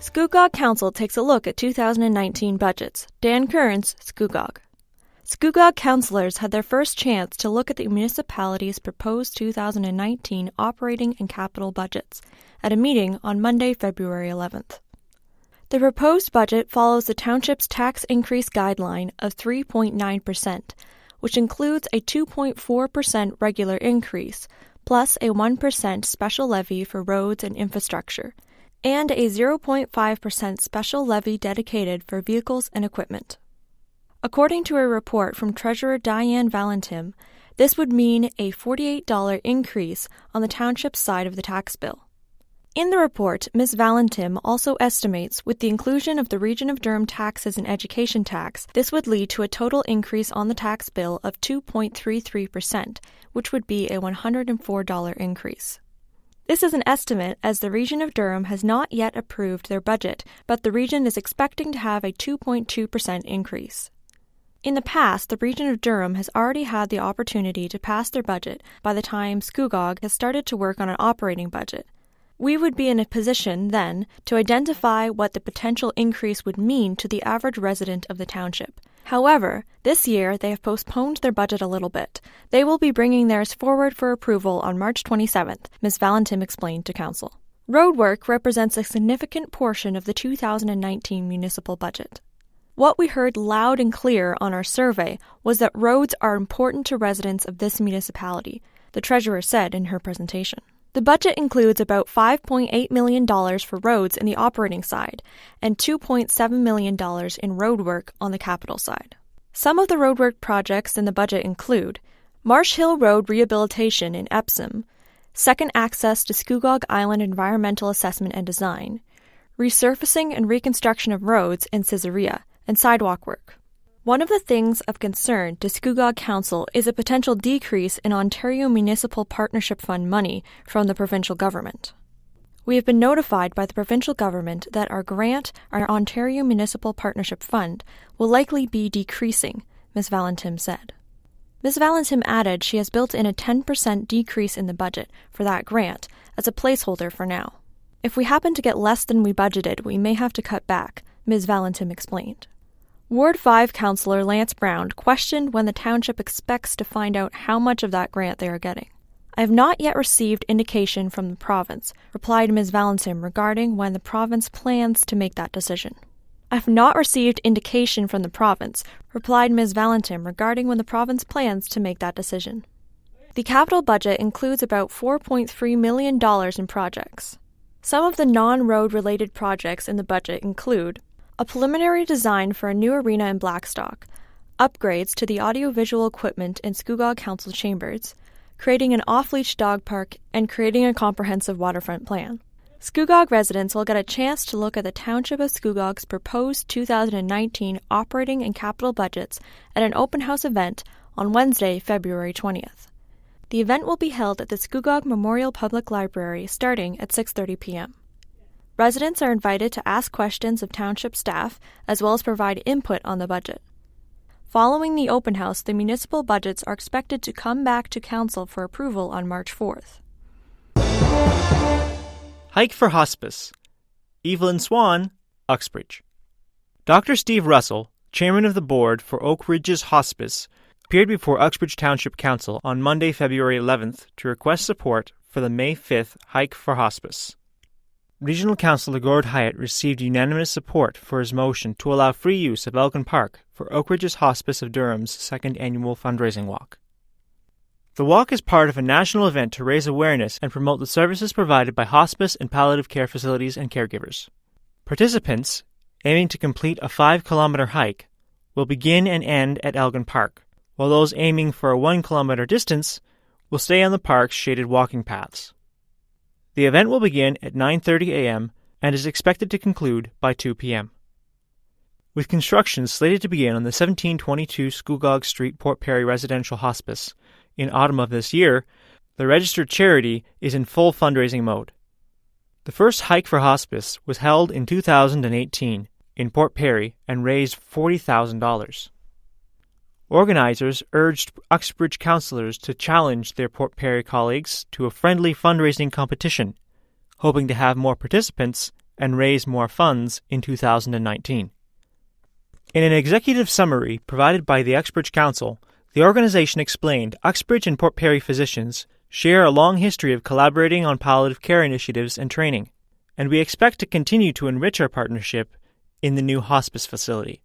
Scugog Council takes a look at 2019 budgets. Dan Kearns, Scugog. Scugog councillors had their first chance to look at the municipality's proposed 2019 operating and capital budgets at a meeting on Monday, February 11th. The proposed budget follows the township's tax increase guideline of 3.9%, which includes a 2.4% regular increase, plus a 1% special levy for roads and infrastructure, and a 0.5% special levy dedicated for vehicles and equipment. According to a report from Treasurer Diane Valentim, this would mean a $48 increase on the township's side of the tax bill. In the report, Ms. Valentim also estimates with the inclusion of the Region of Durham taxes and education tax, this would lead to a total increase on the tax bill of 2.33%, which would be a $104 increase. This is an estimate as the Region of Durham has not yet approved their budget, but the region is expecting to have a 2.2% increase. In the past, the Region of Durham has already had the opportunity to pass their budget by the time Scugog has started to work on an operating budget. We would be in a position, then, to identify what the potential increase would mean to the average resident of the township. However, this year they have postponed their budget a little bit. They will be bringing theirs forward for approval on March 27th, Ms. Valentim explained to Council. Road work represents a significant portion of the 2019 municipal budget. What we heard loud and clear on our survey was that roads are important to residents of this municipality, the treasurer said in her presentation. The budget includes about $5.8 million for roads in the operating side and $2.7 million in road work on the capital side. Some of the roadwork projects in the budget include Marsh Hill Road rehabilitation in Epsom, second access to Scugog Island environmental assessment and design, resurfacing and reconstruction of roads in Caesarea, and sidewalk work. One of the things of concern to Scugog Council is a potential decrease in Ontario Municipal Partnership Fund money from the provincial government. We have been notified by the provincial government that our grant, our Ontario Municipal Partnership Fund, will likely be decreasing, Ms. Valentim said. Ms. Valentim added she has built in a 10% decrease in the budget for that grant as a placeholder for now. If we happen to get less than we budgeted, we may have to cut back, Ms. Valentim explained. Ward 5 Councillor Lance Brown questioned when the township expects to find out how much of that grant they are getting. I have not yet received indication from the province, replied Ms. Valentim regarding when the province plans to make that decision. I have not received indication from the province, replied Ms. Valentim regarding when the province plans to make that decision. The capital budget includes about $4.3 million in projects. Some of the non-road related projects in the budget include a preliminary design for a new arena in Blackstock, upgrades to the audiovisual equipment in Scugog Council chambers, creating an off-leash dog park, and creating a comprehensive waterfront plan. Scugog residents will get a chance to look at the Township of Scugog's proposed 2019 operating and capital budgets at an open house event on Wednesday, February 20th. The event will be held at the Scugog Memorial Public Library starting at 6:30 p.m. Residents are invited to ask questions of township staff, as well as provide input on the budget. Following the open house, the municipal budgets are expected to come back to council for approval on March 4th. Hike for Hospice. Evelyn Swan, Uxbridge. Dr. Steve Russell, chairman of the board for Oak Ridge's Hospice, appeared before Uxbridge Township Council on Monday, February 11th to request support for the May 5th Hike for Hospice. Regional Councillor Gord Hyatt received unanimous support for his motion to allow free use of Elgin Park for Oak Ridge's Hospice of Durham's second annual fundraising walk. The walk is part of a national event to raise awareness and promote the services provided by hospice and palliative care facilities and caregivers. Participants, aiming to complete a 5-kilometer hike, will begin and end at Elgin Park, while those aiming for a 1-kilometer distance will stay on the park's shaded walking paths. The event will begin at 9:30 a.m. and is expected to conclude by 2 p.m. With construction slated to begin on the 1722 Scugog Street Port Perry Residential Hospice in autumn of this year, the registered charity is in full fundraising mode. The first Hike for Hospice was held in 2018 in Port Perry and raised $40,000. Organizers urged Uxbridge councillors to challenge their Port Perry colleagues to a friendly fundraising competition, hoping to have more participants and raise more funds in 2019. In an executive summary provided by the Uxbridge Council, the organization explained Uxbridge and Port Perry physicians share a long history of collaborating on palliative care initiatives and training, and we expect to continue to enrich our partnership in the new hospice facility.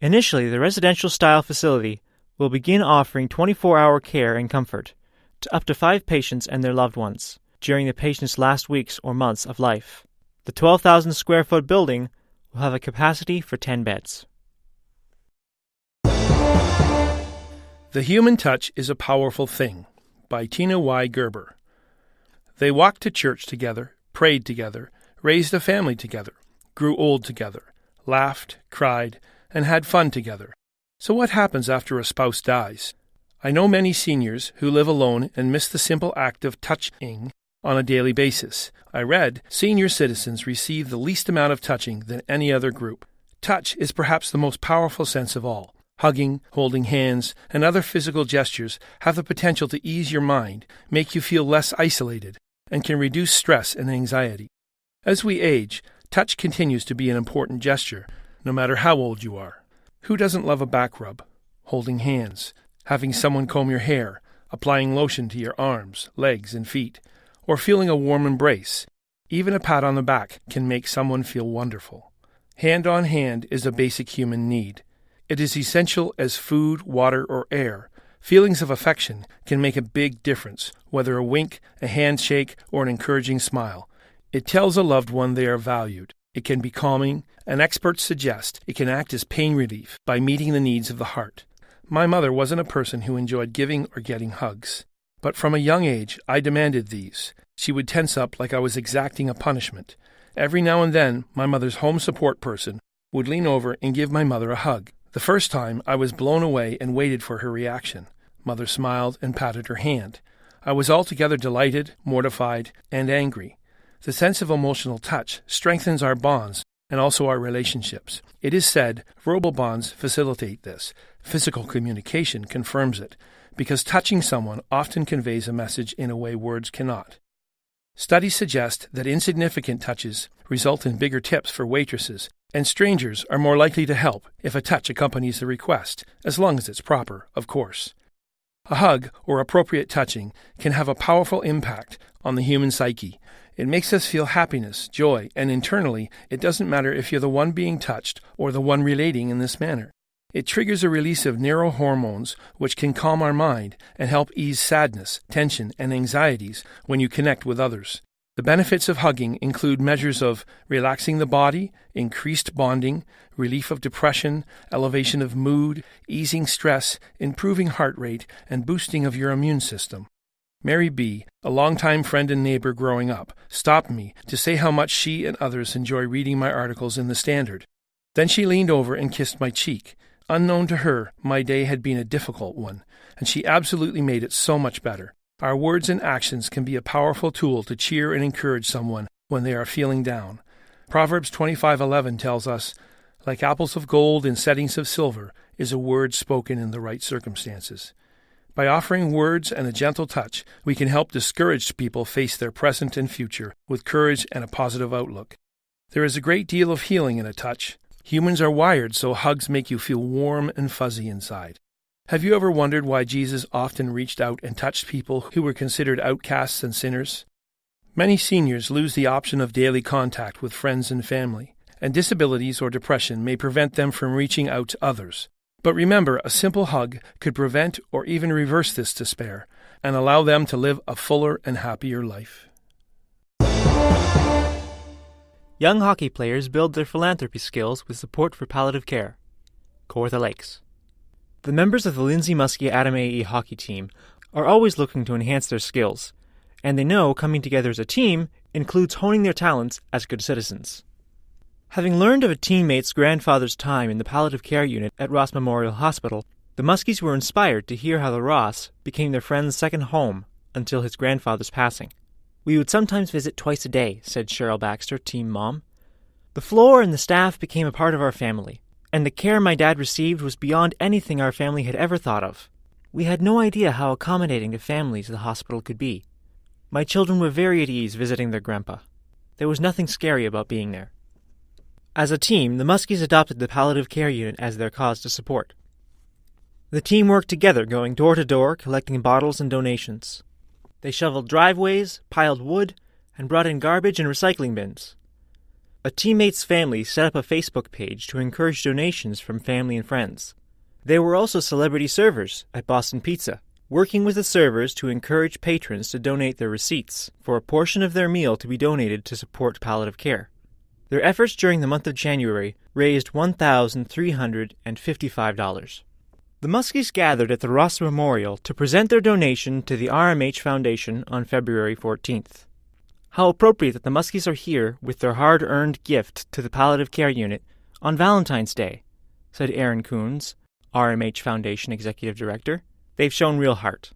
Initially, the residential-style facility will begin offering 24-hour care and comfort to up to 5 patients and their loved ones during the patient's last weeks or months of life. The 12,000-square-foot building will have a capacity for 10 beds. The Human Touch is a Powerful Thing by Tina Y. Gerber. They walked to church together, prayed together, raised a family together, grew old together, laughed, cried, and had fun together. So what happens after a spouse dies? I know many seniors who live alone and miss the simple act of touching on a daily basis. I read, senior citizens receive the least amount of touching than any other group. Touch is perhaps the most powerful sense of all. Hugging, holding hands, and other physical gestures have the potential to ease your mind, make you feel less isolated, and can reduce stress and anxiety. As we age, touch continues to be an important gesture, no matter how old you are. Who doesn't love a back rub, holding hands, having someone comb your hair, applying lotion to your arms, legs, and feet, or feeling a warm embrace? Even a pat on the back can make someone feel wonderful. Hand on hand is a basic human need. It is essential as food, water, or air. Feelings of affection can make a big difference, whether a wink, a handshake, or an encouraging smile. It tells a loved one they are valued. It can be calming, and experts suggest it can act as pain relief by meeting the needs of the heart. My mother wasn't a person who enjoyed giving or getting hugs, but from a young age I demanded these. She would tense up like I was exacting a punishment. Every now and then, my mother's home support person would lean over and give my mother a hug. The first time, I was blown away and waited for her reaction. Mother smiled and patted her hand. I was altogether delighted, mortified, and angry. The sense of emotional touch strengthens our bonds and also our relationships. It is said verbal bonds facilitate this. Physical communication confirms it, because touching someone often conveys a message in a way words cannot. Studies suggest that insignificant touches result in bigger tips for waitresses, and strangers are more likely to help if a touch accompanies the request, as long as it's proper, of course. A hug or appropriate touching can have a powerful impact on the human psyche. It makes us feel happiness, joy, and internally, it doesn't matter if you're the one being touched or the one relating in this manner. It triggers a release of neurohormones which can calm our mind and help ease sadness, tension, and anxieties when you connect with others. The benefits of hugging include measures of relaxing the body, increased bonding, relief of depression, elevation of mood, easing stress, improving heart rate, and boosting of your immune system. Mary B., a longtime friend and neighbor growing up, stopped me to say how much she and others enjoy reading my articles in the Standard. Then she leaned over and kissed my cheek. Unknown to her, my day had been a difficult one, and she absolutely made it so much better. Our words and actions can be a powerful tool to cheer and encourage someone when they are feeling down. Proverbs 25:11 tells us, like apples of gold in settings of silver is a word spoken in the right circumstances. By offering words and a gentle touch, we can help discouraged people face their present and future with courage and a positive outlook. There is a great deal of healing in a touch. Humans are wired so hugs make you feel warm and fuzzy inside. Have you ever wondered why Jesus often reached out and touched people who were considered outcasts and sinners? Many seniors lose the option of daily contact with friends and family, and disabilities or depression may prevent them from reaching out to others. But remember, a simple hug could prevent or even reverse this despair and allow them to live a fuller and happier life. Young hockey players build their philanthropy skills with support for palliative care. Kawartha Lakes. The members of the Lindsay Muskie Adam AE hockey team are always looking to enhance their skills, and they know coming together as a team includes honing their talents as good citizens. Having learned of a teammate's grandfather's time in the palliative care unit at Ross Memorial Hospital, the Muskies were inspired to hear how the Ross became their friend's second home until his grandfather's passing. "We would sometimes visit twice a day," said Cheryl Baxter, team mom. "The floor and the staff became a part of our family, and the care my dad received was beyond anything our family had ever thought of. We had no idea how accommodating to families the hospital could be. My children were very at ease visiting their grandpa. There was nothing scary about being there. As a team, the Muskies adopted the palliative care unit as their cause to support. The team worked together, going door to door, collecting bottles and donations. They shoveled driveways, piled wood, and brought in garbage and recycling bins. A teammate's family set up a Facebook page to encourage donations from family and friends. There were also celebrity servers at Boston Pizza, working with the servers to encourage patrons to donate their receipts for a portion of their meal to be donated to support palliative care. Their efforts during the month of January raised $1,355. The Muskies gathered at the Ross Memorial to present their donation to the RMH Foundation on February 14th. How appropriate that the Muskies are here with their hard-earned gift to the palliative care unit on Valentine's Day, said Aaron Coons, RMH Foundation Executive Director. They've shown real heart.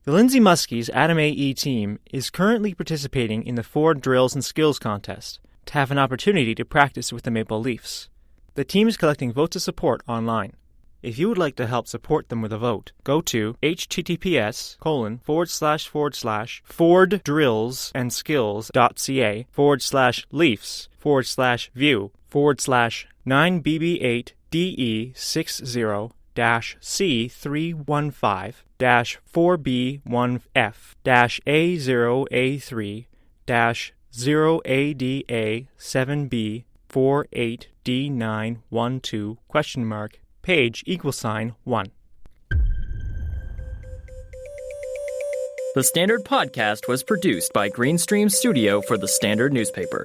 The Lindsay Muskies Adam AE team is currently participating in the Ford Drills and Skills Contest to have an opportunity to practice with the Maple Leafs. The team is collecting votes of support online. If you would like to help support them with a vote, go to https://forddrills-skills.ca/view/9BB8DE60-C315-4B1F-A0A3-0ADA7B480D912 $1. The Standard Podcast was produced by Greenstream Studio for the Standard newspaper.